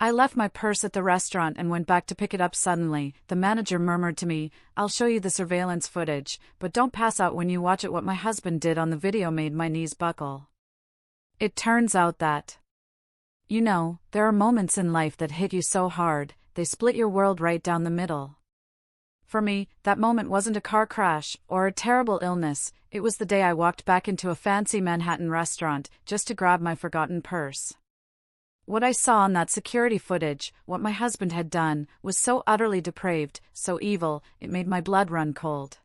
I left my purse at the restaurant and went back to pick it up suddenly. The manager murmured to me, "I'll show you the surveillance footage, but don't pass out when you watch it." What my husband did on the video made my knees buckle. It turns out that, there are moments in life that hit you so hard, they split your world right down the middle. For me, that moment wasn't a car crash or a terrible illness, it was the day I walked back into a fancy Manhattan restaurant just to grab my forgotten purse. What I saw on that security footage, what my husband had done, was so utterly depraved, so evil, it made my blood run cold.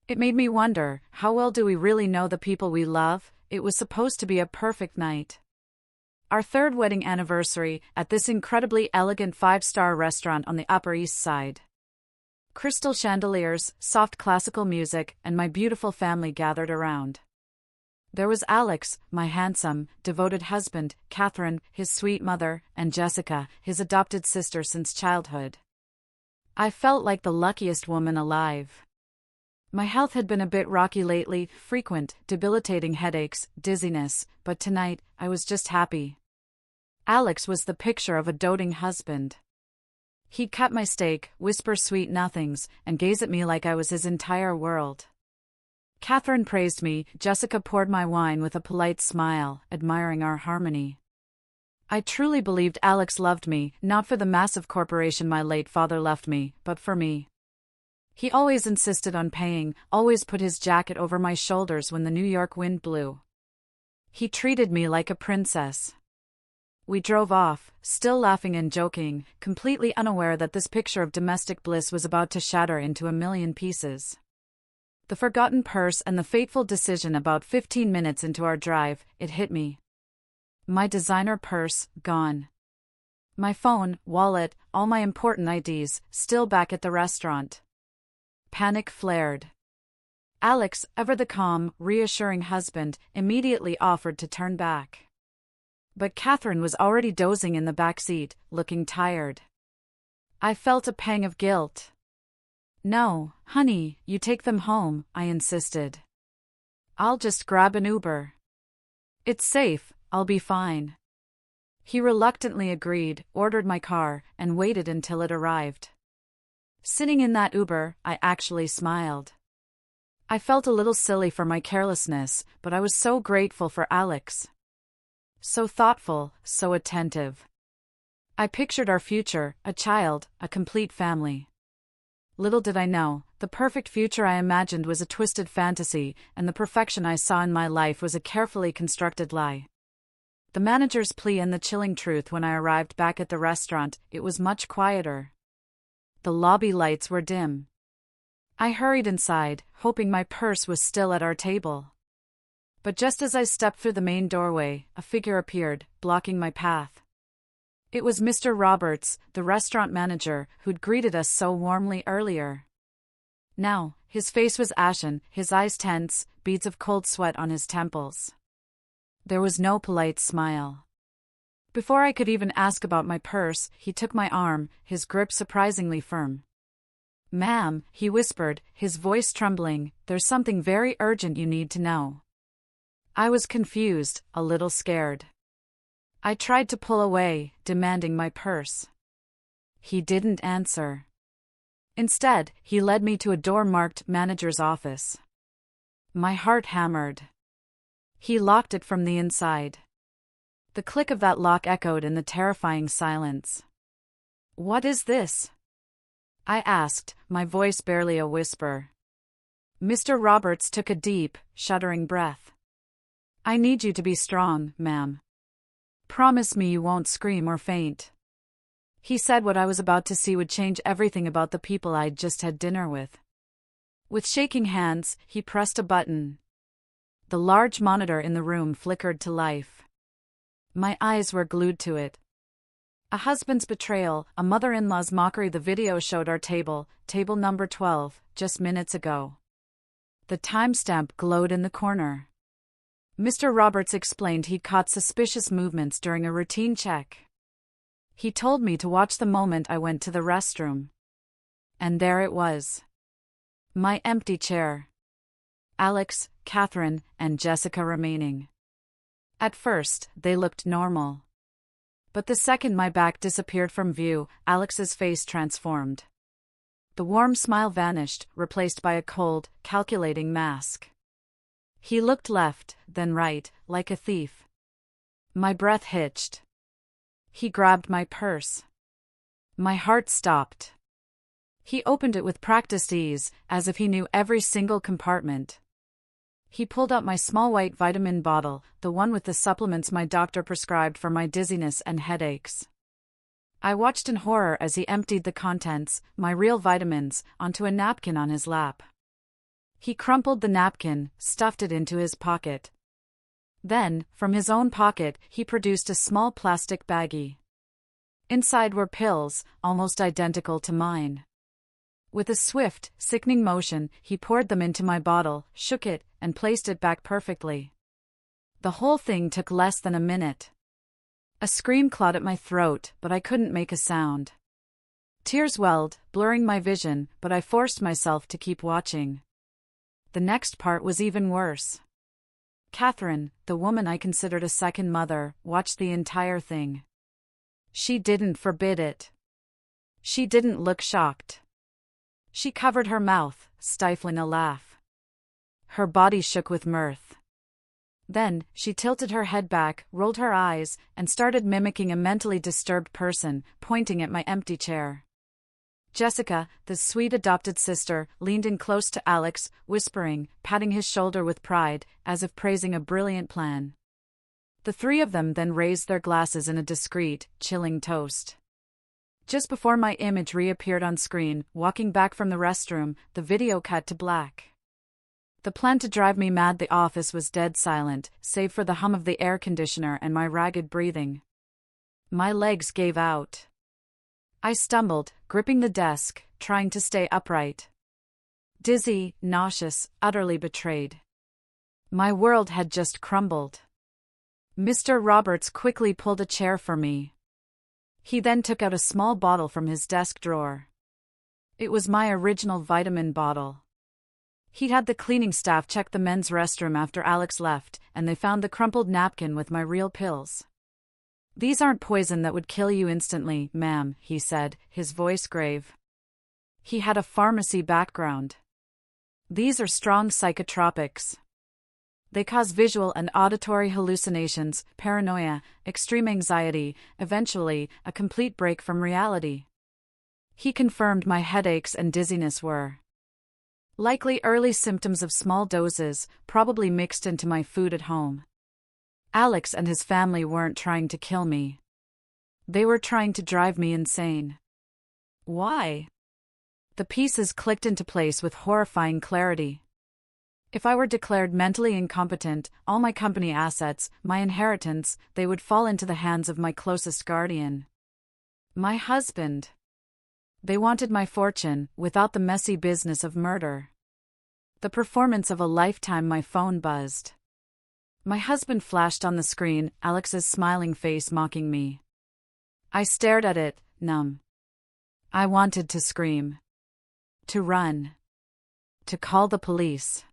It made me wonder, how well do we really know the people we love? It was supposed to be a perfect night. Our third wedding anniversary, at this incredibly elegant 5-star restaurant on the Upper East Side. Crystal chandeliers, soft classical music, and my beautiful family gathered around. There was Alex, my handsome, devoted husband, Catherine, his sweet mother, and Jessica, his adopted sister since childhood. I felt like the luckiest woman alive. My health had been a bit rocky lately, frequent, debilitating headaches, dizziness, but tonight, I was just happy. Alex was the picture of a doting husband. He'd cut my steak, whisper sweet nothings, and gaze at me like I was his entire world. Catherine praised me, Jessica poured my wine with a polite smile, admiring our harmony. I truly believed Alex loved me, not for the massive corporation my late father left me, but for me. He always insisted on paying, always put his jacket over my shoulders when the New York wind blew. He treated me like a princess. We drove off, still laughing and joking, completely unaware that this picture of domestic bliss was about to shatter into a million pieces. The forgotten purse and the fateful decision. About 15 minutes into our drive, it hit me. My designer purse, gone. My phone, wallet, all my important IDs, still back at the restaurant. Panic flared. Alex, ever the calm, reassuring husband, immediately offered to turn back. But Catherine was already dozing in the back seat, looking tired. I felt a pang of guilt. "No, honey, you take them home," I insisted. "I'll just grab an Uber. It's safe, I'll be fine." He reluctantly agreed, ordered my car, and waited until it arrived. Sitting in that Uber, I actually smiled. I felt a little silly for my carelessness, but I was so grateful for Alex. So thoughtful, so attentive. I pictured our future, a child, a complete family. Little did I know, the perfect future I imagined was a twisted fantasy, and the perfection I saw in my life was a carefully constructed lie. The manager's plea and the chilling truth. When I arrived back at the restaurant, it was much quieter. The lobby lights were dim. I hurried inside, hoping my purse was still at our table. But just as I stepped through the main doorway, a figure appeared, blocking my path. It was Mr. Roberts, the restaurant manager, who'd greeted us so warmly earlier. Now, his face was ashen, his eyes tense, beads of cold sweat on his temples. There was no polite smile. Before I could even ask about my purse, he took my arm, his grip surprisingly firm. "Ma'am," he whispered, his voice trembling, "there's something very urgent you need to know." I was confused, a little scared. I tried to pull away, demanding my purse. He didn't answer. Instead, he led me to a door marked "Manager's Office." My heart hammered. He locked it from the inside. The click of that lock echoed in the terrifying silence. "What is this?" I asked, my voice barely a whisper. Mr. Roberts took a deep, shuddering breath. "I need you to be strong, ma'am. Promise me you won't scream or faint." He said what I was about to see would change everything about the people I'd just had dinner with. With shaking hands, he pressed a button. The large monitor in the room flickered to life. My eyes were glued to it. A husband's betrayal, a mother-in-law's mockery. The video showed our table number 12, just minutes ago. The timestamp glowed in the corner. Mr. Roberts explained he'd caught suspicious movements during a routine check. He told me to watch the moment I went to the restroom. And there it was. My empty chair. Alex, Catherine, and Jessica remaining. At first, they looked normal. But the second my back disappeared from view, Alex's face transformed. The warm smile vanished, replaced by a cold, calculating mask. He looked left, then right, like a thief. My breath hitched. He grabbed my purse. My heart stopped. He opened it with practiced ease, as if he knew every single compartment. He pulled out my small white vitamin bottle, the one with the supplements my doctor prescribed for my dizziness and headaches. I watched in horror as he emptied the contents, my real vitamins, onto a napkin on his lap. He crumpled the napkin, stuffed it into his pocket. Then, from his own pocket, he produced a small plastic baggie. Inside were pills, almost identical to mine. With a swift, sickening motion, he poured them into my bottle, shook it, and placed it back perfectly. The whole thing took less than a minute. A scream clawed at my throat, but I couldn't make a sound. Tears welled, blurring my vision, but I forced myself to keep watching. The next part was even worse. Catherine, the woman I considered a second mother, watched the entire thing. She didn't forbid it. She didn't look shocked. She covered her mouth, stifling a laugh. Her body shook with mirth. Then, she tilted her head back, rolled her eyes, and started mimicking a mentally disturbed person, pointing at my empty chair. Jessica, the sweet adopted sister, leaned in close to Alex, whispering, patting his shoulder with pride, as if praising a brilliant plan. The three of them then raised their glasses in a discreet, chilling toast. Just before my image reappeared on screen, walking back from the restroom, the video cut to black. The plan to drive me mad, the office was dead silent, save for the hum of the air conditioner and my ragged breathing. My legs gave out. I stumbled, gripping the desk, trying to stay upright. Dizzy, nauseous, utterly betrayed. My world had just crumbled. Mr. Roberts quickly pulled a chair for me. He then took out a small bottle from his desk drawer. It was my original vitamin bottle. He'd had the cleaning staff check the men's restroom after Alex left, and they found the crumpled napkin with my real pills. "These aren't poison that would kill you instantly, ma'am," he said, his voice grave. He had a pharmacy background. "These are strong psychotropics. They cause visual and auditory hallucinations, paranoia, extreme anxiety, eventually, a complete break from reality." He confirmed my headaches and dizziness were likely early symptoms of small doses, probably mixed into my food at home. Alex and his family weren't trying to kill me. They were trying to drive me insane. Why? The pieces clicked into place with horrifying clarity. If I were declared mentally incompetent, all my company assets, my inheritance, they would fall into the hands of my closest guardian. My husband. They wanted my fortune, without the messy business of murder. The performance of a lifetime. My phone buzzed. My husband flashed on the screen, Alex's smiling face mocking me. I stared at it, numb. I wanted to scream. To run. To call the police.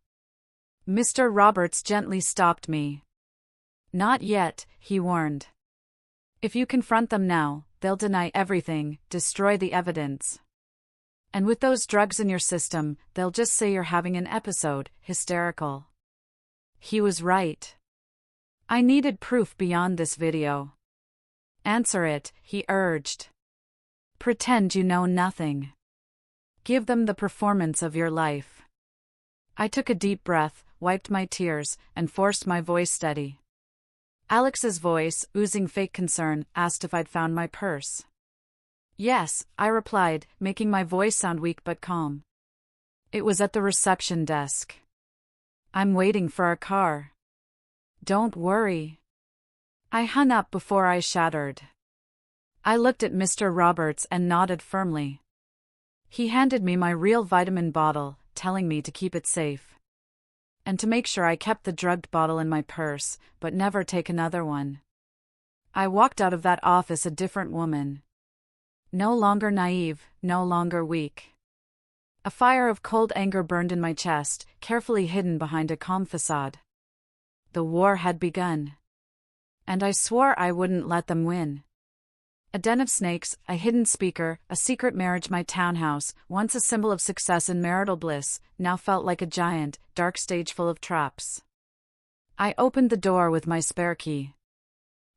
Mr. Roberts gently stopped me. "Not yet," he warned. "If you confront them now, they'll deny everything, destroy the evidence. And with those drugs in your system, they'll just say you're having an episode, hysterical." He was right. I needed proof beyond this video. "Answer it," he urged. "Pretend you know nothing. Give them the performance of your life." I took a deep breath, wiped my tears, and forced my voice steady. Alex's voice, oozing fake concern, asked if I'd found my purse. "Yes," I replied, making my voice sound weak but calm. "It was at the reception desk. I'm waiting for a car. Don't worry." I hung up before I shattered. I looked at Mr. Roberts and nodded firmly. He handed me my real vitamin bottle, telling me to keep it safe. And to make sure I kept the drugged bottle in my purse, but never take another one. I walked out of that office a different woman. No longer naive, no longer weak. A fire of cold anger burned in my chest, carefully hidden behind a calm facade. The war had begun. And I swore I wouldn't let them win. A den of snakes, a hidden speaker, a secret marriage. My townhouse, once a symbol of success and marital bliss, now felt like a giant, dark stage full of traps. I opened the door with my spare key.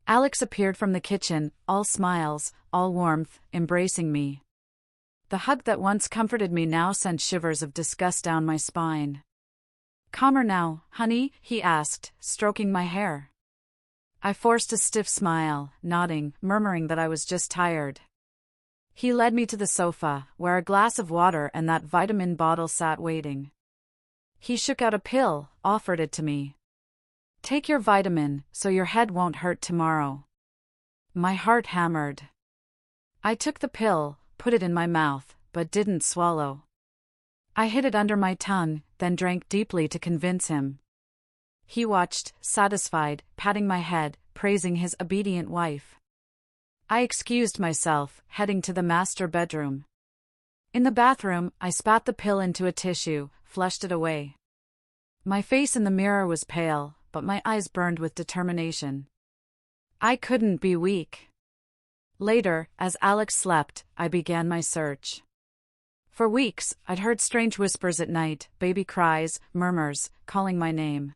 Alex appeared from the kitchen, all smiles, all warmth, embracing me. The hug that once comforted me now sent shivers of disgust down my spine. "Calmer now, honey?" he asked, stroking my hair. I forced a stiff smile, nodding, murmuring that I was just tired. He led me to the sofa, where a glass of water and that vitamin bottle sat waiting. He shook out a pill, offered it to me. "Take your vitamin, so your head won't hurt tomorrow." My heart hammered. I took the pill, put it in my mouth, but didn't swallow. I hid it under my tongue, then drank deeply to convince him. He watched, satisfied, patting my head, praising his obedient wife. I excused myself, heading to the master bedroom. In the bathroom, I spat the pill into a tissue, flushed it away. My face in the mirror was pale, but my eyes burned with determination. I couldn't be weak. Later, as Alex slept, I began my search. For weeks, I'd heard strange whispers at night, baby cries, murmurs, calling my name.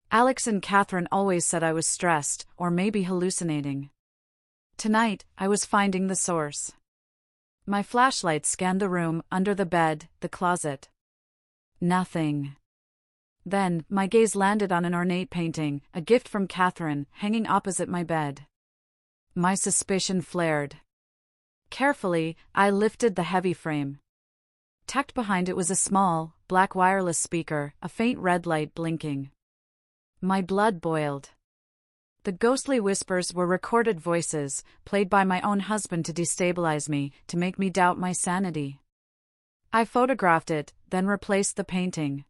Alex and Catherine always said I was stressed, or maybe hallucinating. Tonight, I was finding the source. My flashlight scanned the room, under the bed, the closet. Nothing. Then, my gaze landed on an ornate painting, a gift from Catherine, hanging opposite my bed. My suspicion flared. Carefully, I lifted the heavy frame. Tucked behind it was a small, black wireless speaker, a faint red light blinking. My blood boiled. The ghostly whispers were recorded voices, played by my own husband to destabilize me, to make me doubt my sanity. I photographed it, then replaced the painting.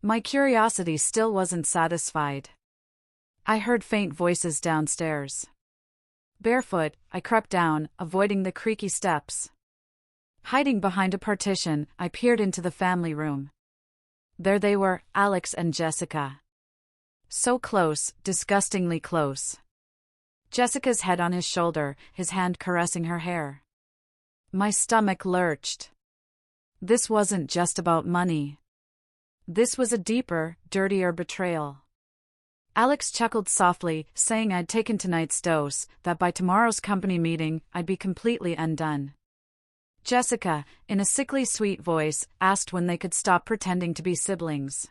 My curiosity still wasn't satisfied. I heard faint voices downstairs. Barefoot, I crept down, avoiding the creaky steps. Hiding behind a partition, I peered into the family room. There they were, Alex and Jessica. So close, disgustingly close. Jessica's head on his shoulder, his hand caressing her hair. My stomach lurched. This wasn't just about money. This was a deeper, dirtier betrayal. Alex chuckled softly, saying I'd taken tonight's dose, that by tomorrow's company meeting, I'd be completely undone. Jessica, in a sickly sweet voice, asked when they could stop pretending to be siblings.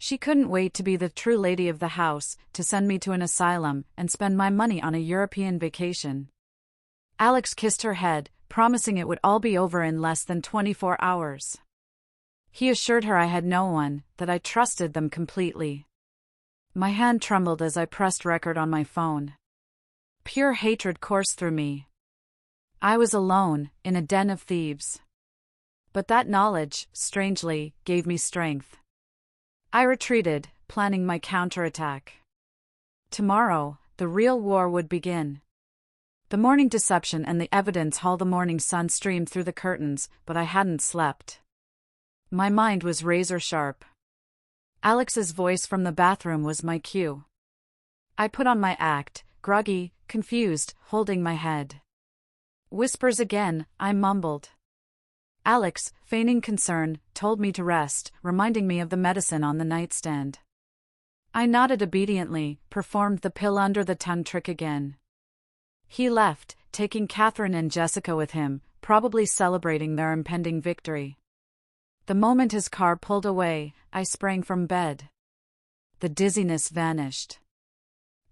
She couldn't wait to be the true lady of the house, to send me to an asylum, and spend my money on a European vacation. Alex kissed her head, promising it would all be over in less than 24 hours. He assured her I had no one, that I trusted them completely. My hand trembled as I pressed record on my phone. Pure hatred coursed through me. I was alone, in a den of thieves. But that knowledge, strangely, gave me strength. I retreated, planning my counterattack. Tomorrow, the real war would begin. The morning deception and the evidence haul. The morning sun streamed through the curtains, but I hadn't slept. My mind was razor sharp. Alex's voice from the bathroom was my cue. I put on my act, groggy, confused, holding my head. Whispers again, I mumbled. Alex, feigning concern, told me to rest, reminding me of the medicine on the nightstand. I nodded obediently, performed the pill under the tongue trick again. He left, taking Catherine and Jessica with him, probably celebrating their impending victory. The moment his car pulled away, I sprang from bed. The dizziness vanished.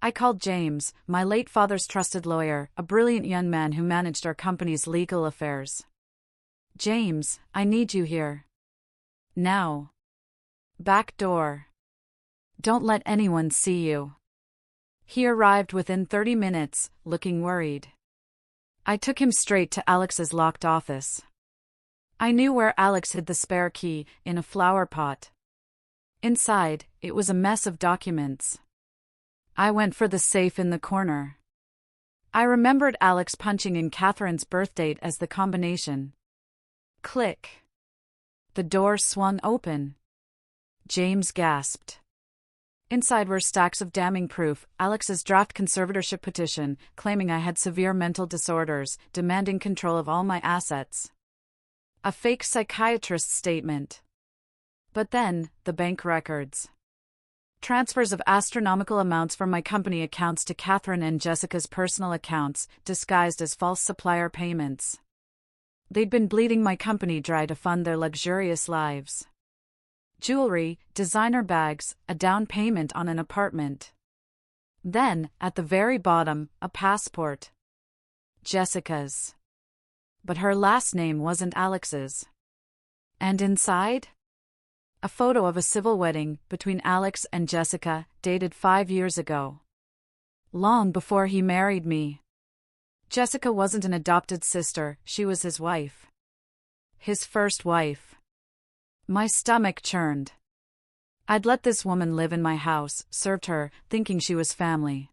I called James, my late father's trusted lawyer, a brilliant young man who managed our company's legal affairs. "James, I need you here. Now. Back door. Don't let anyone see you." He arrived within 30 minutes, looking worried. I took him straight to Alex's locked office. I knew where Alex hid the spare key, in a flower pot. Inside, it was a mess of documents. I went for the safe in the corner. I remembered Alex punching in Catherine's birth date as the combination. Click. The door swung open. James gasped. Inside were stacks of damning proof, Alex's draft conservatorship petition, claiming I had severe mental disorders, demanding control of all my assets. A fake psychiatrist's statement. But then, the bank records. Transfers of astronomical amounts from my company accounts to Catherine and Jessica's personal accounts, disguised as false supplier payments. They'd been bleeding my company dry to fund their luxurious lives. Jewelry, designer bags, a down payment on an apartment. Then, at the very bottom, a passport. Jessica's. But her last name wasn't Alex's. And inside? A photo of a civil wedding between Alex and Jessica, dated 5 years ago. Long before he married me. Jessica wasn't an adopted sister, she was his wife. His first wife. My stomach churned. I'd let this woman live in my house, served her, thinking she was family.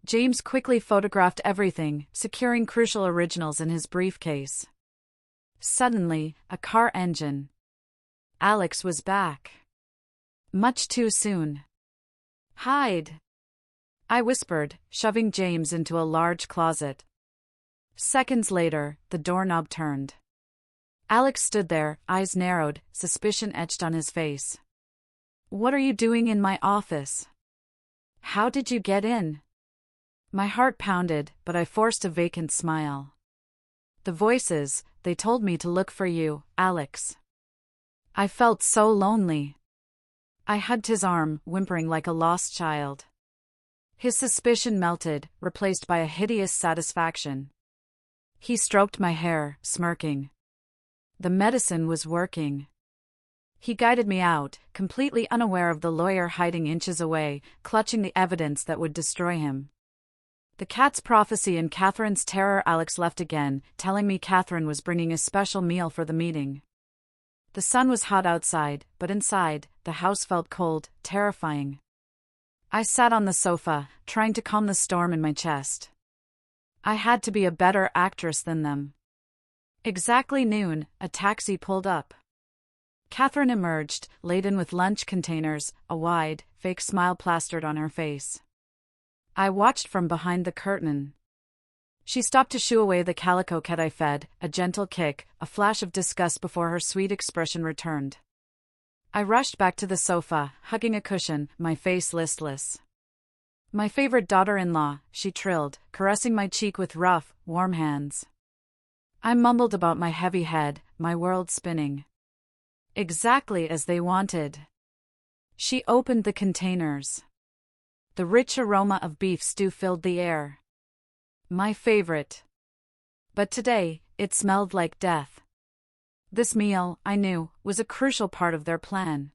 James quickly photographed everything, securing crucial originals in his briefcase. Suddenly, a car engine. Alex was back. Much too soon. Hide, I whispered, shoving James into a large closet. Seconds later, the doorknob turned. Alex stood there, eyes narrowed, suspicion etched on his face. What are you doing in my office? How did you get in? My heart pounded, but I forced a vacant smile. The voices, they told me to look for you, Alex. I felt so lonely. I hugged his arm, whimpering like a lost child. His suspicion melted, replaced by a hideous satisfaction. He stroked my hair, smirking. The medicine was working. He guided me out, completely unaware of the lawyer hiding inches away, clutching the evidence that would destroy him. The cat's prophecy and Catherine's terror. Alex left again, telling me Catherine was bringing a special meal for the meeting. The sun was hot outside, but inside, the house felt cold, terrifying. I sat on the sofa, trying to calm the storm in my chest. I had to be a better actress than them. Exactly noon, a taxi pulled up. Catherine emerged, laden with lunch containers, a wide, fake smile plastered on her face. I watched from behind the curtain. She stopped to shoo away the calico cat I fed, a gentle kick, a flash of disgust before her sweet expression returned. I rushed back to the sofa, hugging a cushion, my face listless. My favorite daughter-in-law, she trilled, caressing my cheek with rough, warm hands. I mumbled about my heavy head, my world spinning. Exactly as they wanted. She opened the containers. The rich aroma of beef stew filled the air. My favorite. But today, it smelled like death. This meal, I knew, was a crucial part of their plan.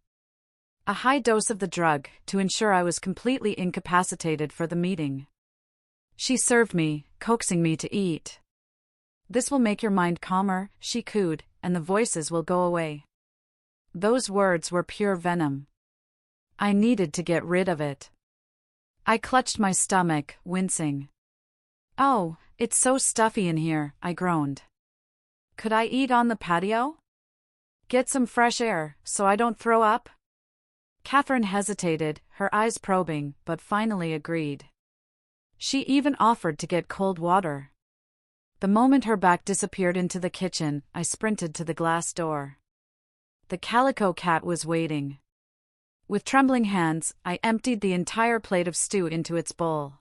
A high dose of the drug, to ensure I was completely incapacitated for the meeting. She served me, coaxing me to eat. This will make your mind calmer, she cooed, and the voices will go away. Those words were pure venom. I needed to get rid of it. I clutched my stomach, wincing. Oh, it's so stuffy in here, I groaned. Could I eat on the patio? Get some fresh air, so I don't throw up? Catherine hesitated, her eyes probing, but finally agreed. She even offered to get cold water. The moment her back disappeared into the kitchen, I sprinted to the glass door. The calico cat was waiting. With trembling hands, I emptied the entire plate of stew into its bowl.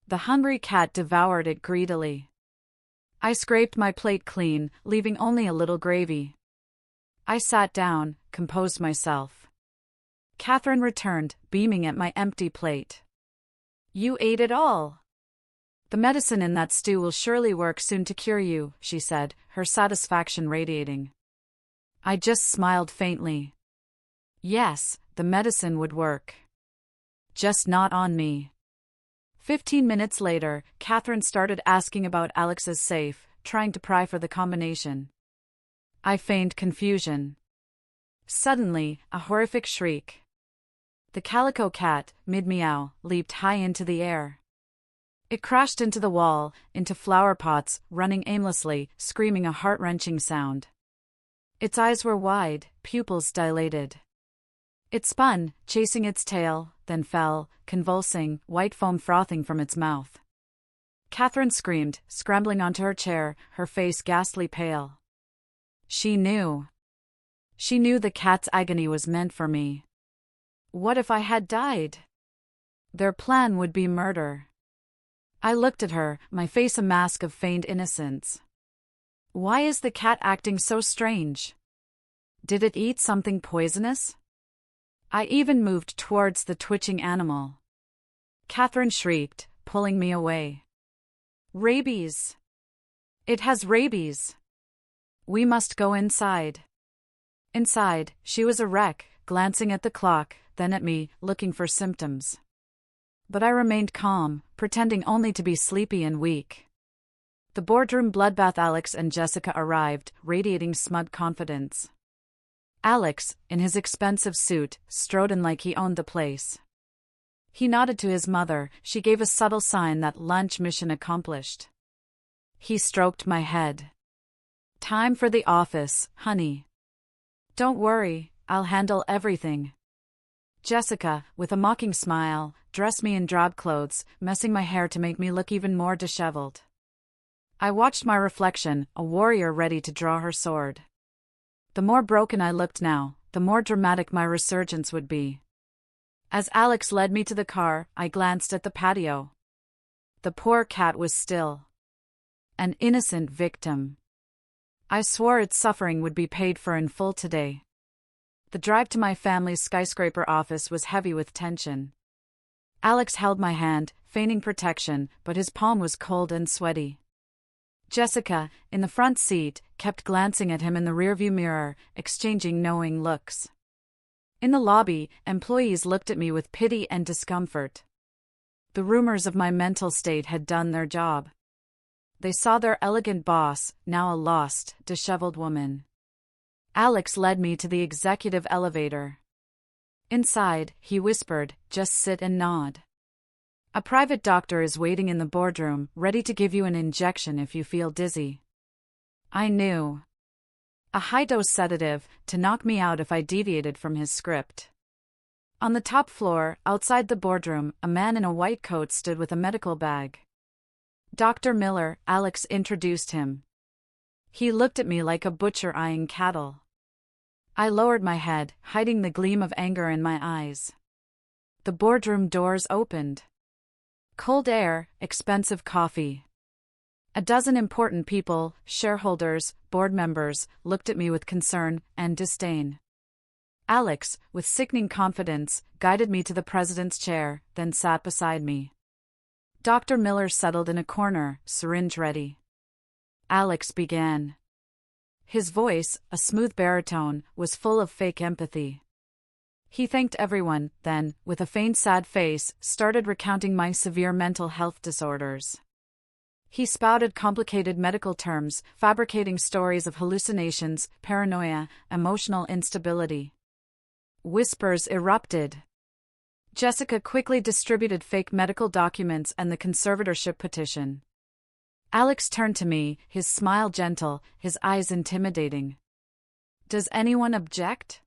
The hungry cat devoured it greedily. I scraped my plate clean, leaving only a little gravy. I sat down, composed myself. Catherine returned, beaming at my empty plate. You ate it all. The medicine in that stew will surely work soon to cure you, she said, her satisfaction radiating. I just smiled faintly. Yes, the medicine would work. Just not on me. 15 minutes later, Catherine started asking about Alex's safe, trying to pry for the combination. I feigned confusion. Suddenly, a horrific shriek. The calico cat, mid-meow, leaped high into the air. It crashed into the wall, into flower pots, running aimlessly, screaming a heart-wrenching sound. Its eyes were wide, pupils dilated. It spun, chasing its tail, then fell, convulsing, white foam frothing from its mouth. Catherine screamed, scrambling onto her chair, her face ghastly pale. She knew. She knew the cat's agony was meant for me. What if I had died? Their plan would be murder. I looked at her, my face a mask of feigned innocence. Why is the cat acting so strange? Did it eat something poisonous? I even moved towards the twitching animal. Catherine shrieked, pulling me away. Rabies! It has rabies! We must go inside. Inside, she was a wreck, glancing at the clock, then at me, looking for symptoms. But I remained calm, pretending only to be sleepy and weak. The boardroom bloodbath. Alex and Jessica arrived, radiating smug confidence. Alex, in his expensive suit, strode in like he owned the place. He nodded to his mother, she gave a subtle sign that lunch mission accomplished. He stroked my head. Time for the office, honey. Don't worry, I'll handle everything. Jessica, with a mocking smile, dressed me in drab clothes, messing my hair to make me look even more disheveled. I watched my reflection, a warrior ready to draw her sword. The more broken I looked now, the more dramatic my resurgence would be. As Alex led me to the car, I glanced at the patio. The poor cat was still. An innocent victim. I swore its suffering would be paid for in full today. The drive to my family's skyscraper office was heavy with tension. Alex held my hand, feigning protection, but his palm was cold and sweaty. Jessica, in the front seat, kept glancing at him in the rearview mirror, exchanging knowing looks. In the lobby, employees looked at me with pity and discomfort. The rumors of my mental state had done their job. They saw their elegant boss, now a lost, disheveled woman. Alex led me to the executive elevator. Inside, he whispered, "Just sit and nod. A private doctor is waiting in the boardroom, ready to give you an injection if you feel dizzy." I knew. A high-dose sedative, to knock me out if I deviated from his script. On the top floor, outside the boardroom, a man in a white coat stood with a medical bag. Dr. Miller, Alex introduced him. He looked at me like a butcher eyeing cattle. I lowered my head, hiding the gleam of anger in my eyes. The boardroom doors opened. Cold air, expensive coffee. A dozen important people, shareholders, board members, looked at me with concern and disdain. Alex, with sickening confidence, guided me to the president's chair, then sat beside me. Dr. Miller settled in a corner, syringe ready. Alex began. His voice, a smooth baritone, was full of fake empathy. He thanked everyone, then, with a faint sad face, started recounting my severe mental health disorders. He spouted complicated medical terms, fabricating stories of hallucinations, paranoia, emotional instability. Whispers erupted. Jessica quickly distributed fake medical documents and the conservatorship petition. Alex turned to me, his smile gentle, his eyes intimidating. "Does anyone object?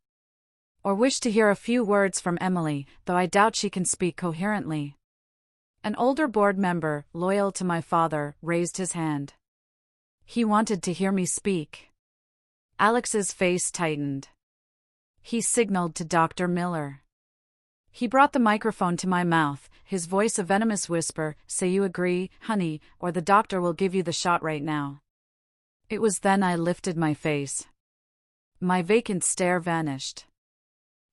Or wish to hear a few words from Emily, though I doubt she can speak coherently?" An older board member, loyal to my father, raised his hand. He wanted to hear me speak. Alex's face tightened. He signaled to Dr. Miller. He brought the microphone to my mouth, his voice a venomous whisper, "Say you agree, honey, or the doctor will give you the shot right now." It was then I lifted my face. My vacant stare vanished.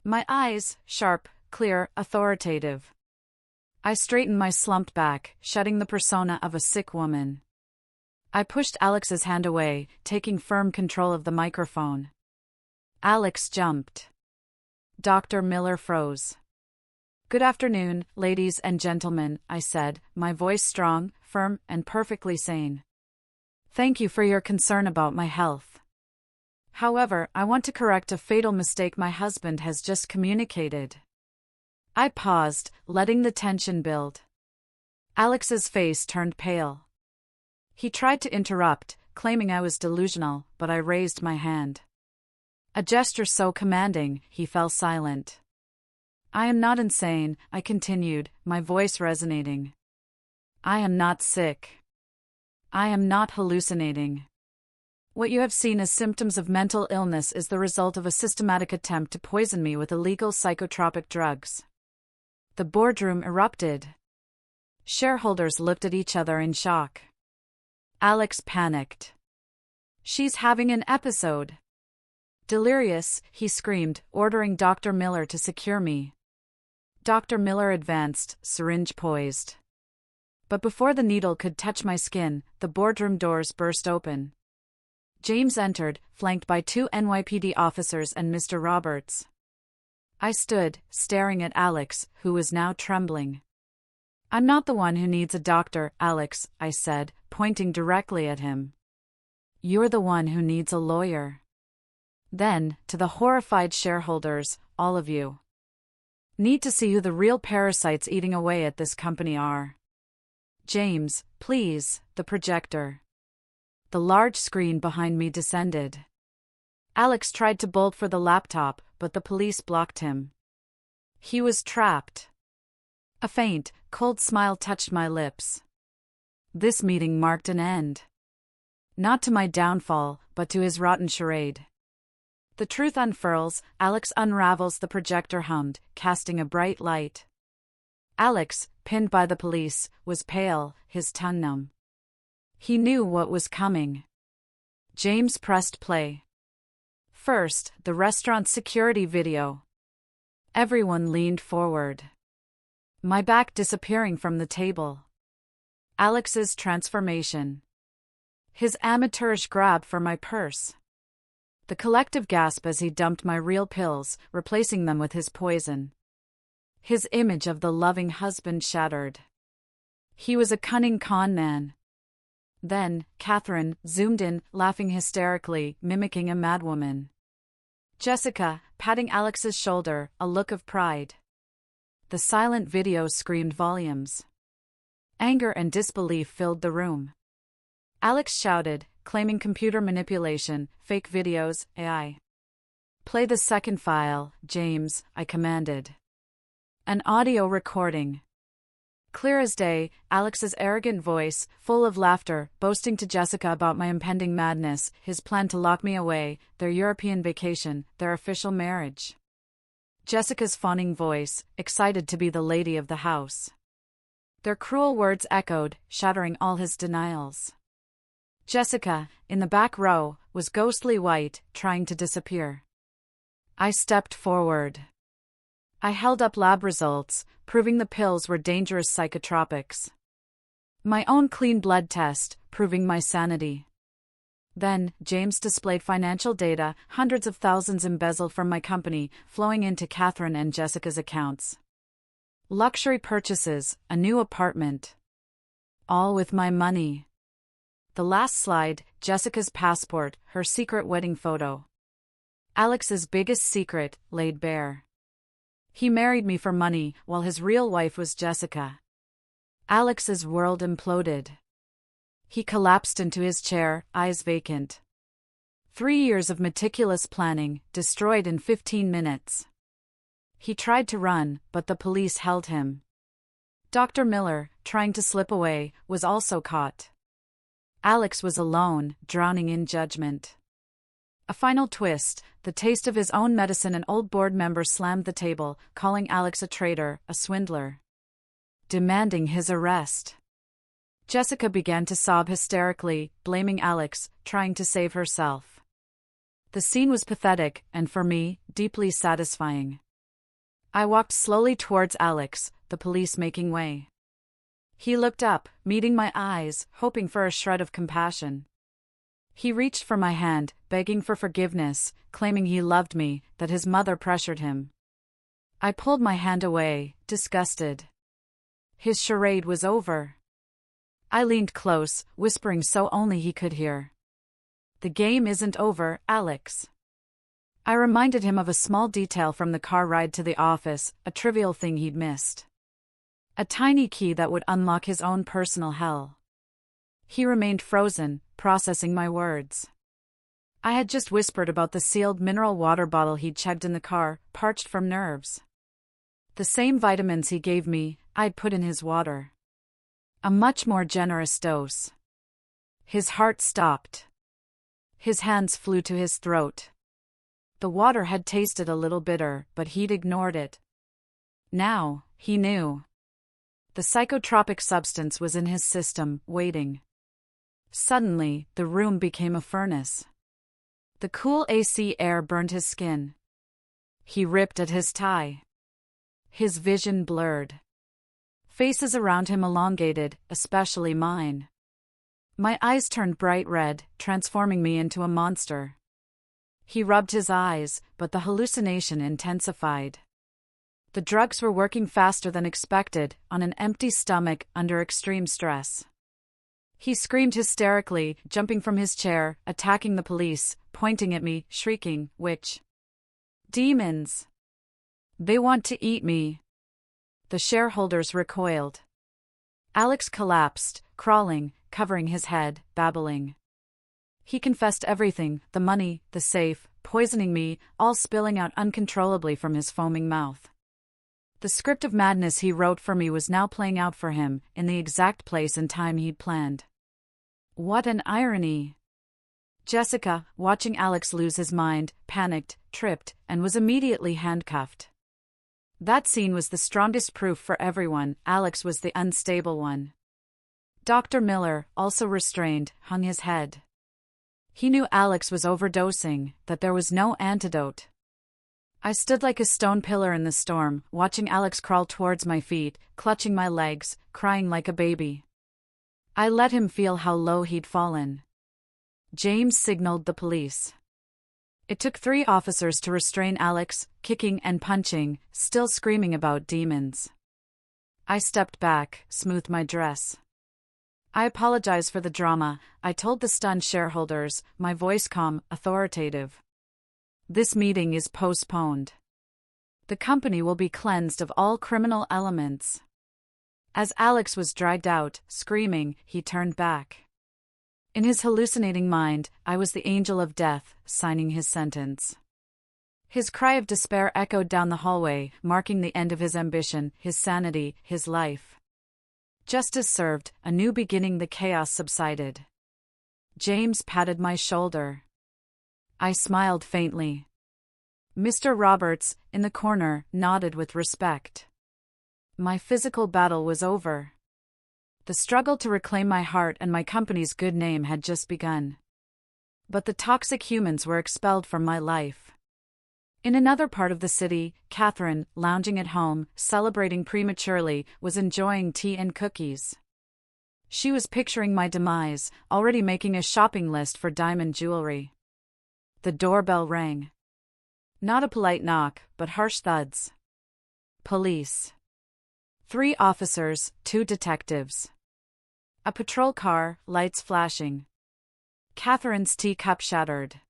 My eyes, sharp, clear, authoritative. I straightened my slumped back, shedding the persona of a sick woman. I pushed Alex's hand away, taking firm control of the microphone. Alex jumped. Dr. Miller froze. "Good afternoon, ladies and gentlemen," I said, my voice strong, firm, and perfectly sane. "Thank you for your concern about my health. However, I want to correct a fatal mistake my husband has just communicated." I paused, letting the tension build. Alex's face turned pale. He tried to interrupt, claiming I was delusional, but I raised my hand. A gesture so commanding, he fell silent. I am not insane, I continued, my voice resonating. I am not sick. I am not hallucinating. What you have seen as symptoms of mental illness is the result of a systematic attempt to poison me with illegal psychotropic drugs. The boardroom erupted. Shareholders looked at each other in shock. Alex panicked. She's having an episode. Delirious, he screamed, ordering Dr. Miller to secure me. Dr. Miller advanced, syringe poised. But before the needle could touch my skin, the boardroom doors burst open. James entered, flanked by 2 NYPD officers and Mr. Roberts. I stood, staring at Alex, who was now trembling. I'm not the one who needs a doctor, Alex, I said, pointing directly at him. You're the one who needs a lawyer. Then, to the horrified shareholders, all of you. Need to see who the real parasites eating away at this company are. James, please, the projector. The large screen behind me descended. Alex tried to bolt for the laptop, but the police blocked him. He was trapped. A faint, cold smile touched my lips. This meeting marked an end. Not to my downfall, but to his rotten charade. The truth unfurls, Alex unravels, the projector hummed, casting a bright light. Alex, pinned by the police, was pale, his tongue numb. He knew what was coming. James pressed play. First, the restaurant security video. Everyone leaned forward. My back disappearing from the table. Alex's transformation. His amateurish grab for my purse. The collective gasp as he dumped my real pills, replacing them with his poison. His image of the loving husband shattered. He was a cunning con man. Then, Catherine zoomed in, laughing hysterically, mimicking a madwoman. Jessica, patting Alex's shoulder, a look of pride. The silent video screamed volumes. Anger and disbelief filled the room. Alex shouted, claiming computer manipulation, fake videos, AI. Play the second file, James, I commanded. An audio recording. Clear as day, Alex's arrogant voice, full of laughter, boasting to Jessica about my impending madness, his plan to lock me away, their European vacation, their official marriage. Jessica's fawning voice, excited to be the lady of the house. Their cruel words echoed, shattering all his denials. Jessica, in the back row, was ghostly white, trying to disappear. I stepped forward. I held up lab results, proving the pills were dangerous psychotropics. My own clean blood test, proving my sanity. Then, James displayed financial data, hundreds of thousands embezzled from my company, flowing into Catherine and Jessica's accounts. Luxury purchases, a new apartment. All with my money. The last slide, Jessica's passport, her secret wedding photo. Alex's biggest secret, laid bare. He married me for money, while his real wife was Jessica. Alex's world imploded. He collapsed into his chair, eyes vacant. 3 years of meticulous planning, destroyed in 15 minutes. He tried to run, but the police held him. Dr. Miller, trying to slip away, was also caught. Alex was alone, drowning in judgment. A final twist, the taste of his own medicine. An old board member slammed the table, calling Alex a traitor, a swindler. Demanding his arrest. Jessica began to sob hysterically, blaming Alex, trying to save herself. The scene was pathetic, and for me, deeply satisfying. I walked slowly towards Alex, the police making way. He looked up, meeting my eyes, hoping for a shred of compassion. He reached for my hand, begging for forgiveness, claiming he loved me, that his mother pressured him. I pulled my hand away, disgusted. His charade was over. I leaned close, whispering so only he could hear. The game isn't over, Alex. I reminded him of a small detail from the car ride to the office, a trivial thing he'd missed. A tiny key that would unlock his own personal hell. He remained frozen, processing my words. I had just whispered about the sealed mineral water bottle he'd chugged in the car, parched from nerves. The same vitamins he gave me, I'd put in his water. A much more generous dose. His heart stopped. His hands flew to his throat. The water had tasted a little bitter, but he'd ignored it. Now, he knew. The psychotropic substance was in his system, waiting. Suddenly, the room became a furnace. The cool AC air burned his skin. He ripped at his tie. His vision blurred. Faces around him elongated, especially mine. My eyes turned bright red, transforming me into a monster. He rubbed his eyes, but the hallucination intensified. The drugs were working faster than expected, on an empty stomach, under extreme stress. He screamed hysterically, jumping from his chair, attacking the police, pointing at me, shrieking, "Witch! Demons! They want to eat me!" The shareholders recoiled. Alex collapsed, crawling, covering his head, babbling. He confessed everything, the money, the safe, poisoning me, all spilling out uncontrollably from his foaming mouth. The script of madness he wrote for me was now playing out for him, in the exact place and time he'd planned. What an irony! Jessica, watching Alex lose his mind, panicked, tripped, and was immediately handcuffed. That scene was the strongest proof for everyone. Alex was the unstable one. Dr. Miller, also restrained, hung his head. He knew Alex was overdosing, that there was no antidote. I stood like a stone pillar in the storm, watching Alex crawl towards my feet, clutching my legs, crying like a baby. I let him feel how low he'd fallen. James signaled the police. It took 3 officers to restrain Alex, kicking and punching, still screaming about demons. I stepped back, smoothed my dress. I apologized for the drama, I told the stunned shareholders, my voice calm, authoritative. This meeting is postponed. The company will be cleansed of all criminal elements. As Alex was dragged out, screaming, he turned back. In his hallucinating mind, I was the angel of death, signing his sentence. His cry of despair echoed down the hallway, marking the end of his ambition, his sanity, his life. Justice served, a new beginning. The chaos subsided. James patted my shoulder. I smiled faintly. Mr. Roberts, in the corner, nodded with respect. My physical battle was over. The struggle to reclaim my heart and my company's good name had just begun. But the toxic humans were expelled from my life. In another part of the city, Catherine, lounging at home, celebrating prematurely, was enjoying tea and cookies. She was picturing my demise, already making a shopping list for diamond jewelry. The doorbell rang. Not a polite knock, but harsh thuds. Police. 3 officers, 2 detectives. A patrol car, lights flashing. Catherine's teacup shattered.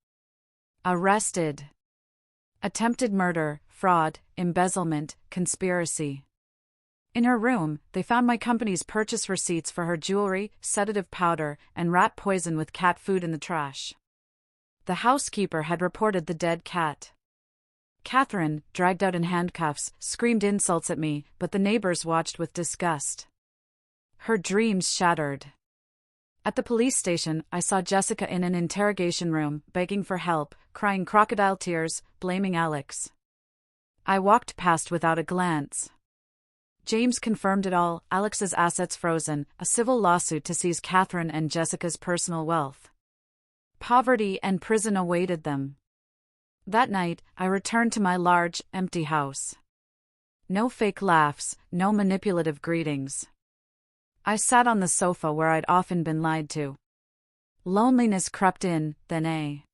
Arrested. Attempted murder, fraud, embezzlement, conspiracy. In her room, they found my company's purchase receipts for her jewelry, sedative powder, and rat poison with cat food in the trash. The housekeeper had reported the dead cat. Catherine, dragged out in handcuffs, screamed insults at me, but the neighbors watched with disgust. Her dreams shattered. At the police station, I saw Jessica in an interrogation room, begging for help, crying crocodile tears, blaming Alex. I walked past without a glance. James confirmed it all, Alex's assets frozen, a civil lawsuit to seize Catherine and Jessica's personal wealth. Poverty and prison awaited them. That night, I returned to my large, empty house. No fake laughs, no manipulative greetings. I sat on the sofa where I'd often been lied to. Loneliness crept in, then a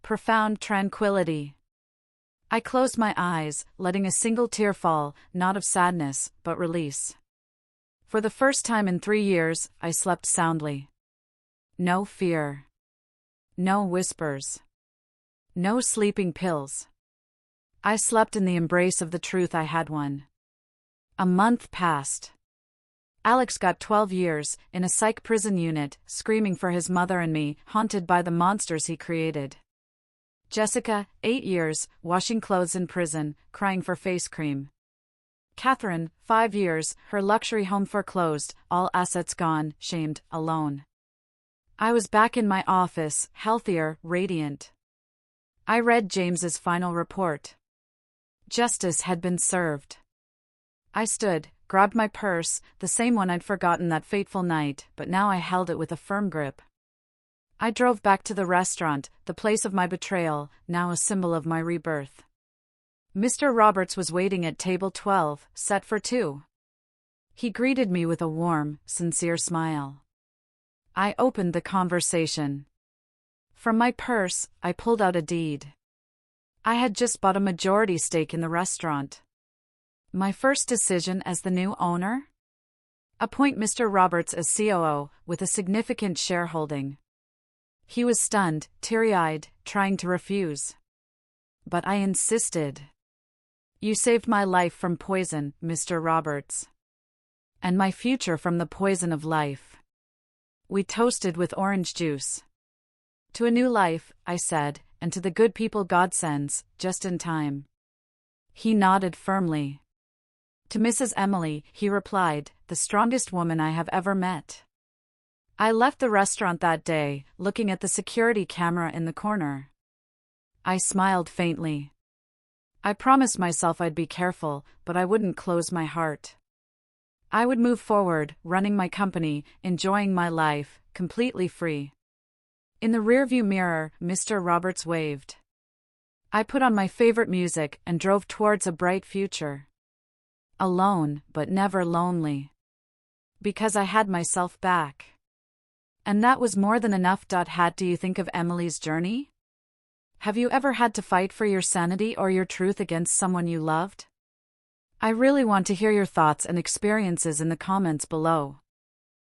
profound tranquility. I closed my eyes, letting a single tear fall, not of sadness, but release. For the first time in 3 years, I slept soundly. No fear. No whispers. No sleeping pills. I slept in the embrace of the truth I had won. A month passed. Alex got 12 years, in a psych prison unit, screaming for his mother and me, haunted by the monsters he created. Jessica, 8 years, washing clothes in prison, crying for face cream. Catherine, 5 years, her luxury home foreclosed, all assets gone, shamed, alone. I was back in my office, healthier, radiant. I read James's final report. Justice had been served. I stood, grabbed my purse, the same one I'd forgotten that fateful night, but now I held it with a firm grip. I drove back to the restaurant, the place of my betrayal, now a symbol of my rebirth. Mr. Roberts was waiting at table 12, set for 2. He greeted me with a warm, sincere smile. I opened the conversation. From my purse, I pulled out a deed. I had just bought a majority stake in the restaurant. My first decision as the new owner? Appoint Mr. Roberts as COO, with a significant shareholding. He was stunned, teary-eyed, trying to refuse. But I insisted. You saved my life from poison, Mr. Roberts. And my future from the poison of life. We toasted with orange juice. To a new life, I said, and to the good people God sends, just in time. He nodded firmly. To Mrs. Emily, he replied, the strongest woman I have ever met. I left the restaurant that day, looking at the security camera in the corner. I smiled faintly. I promised myself I'd be careful, but I wouldn't close my heart. I would move forward, running my company, enjoying my life, completely free. In the rearview mirror, Mr. Roberts waved. I put on my favorite music and drove towards a bright future. Alone, but never lonely. Because I had myself back. And that was more than enough. What do you think of Emily's journey? Have you ever had to fight for your sanity or your truth against someone you loved? I really want to hear your thoughts and experiences in the comments below.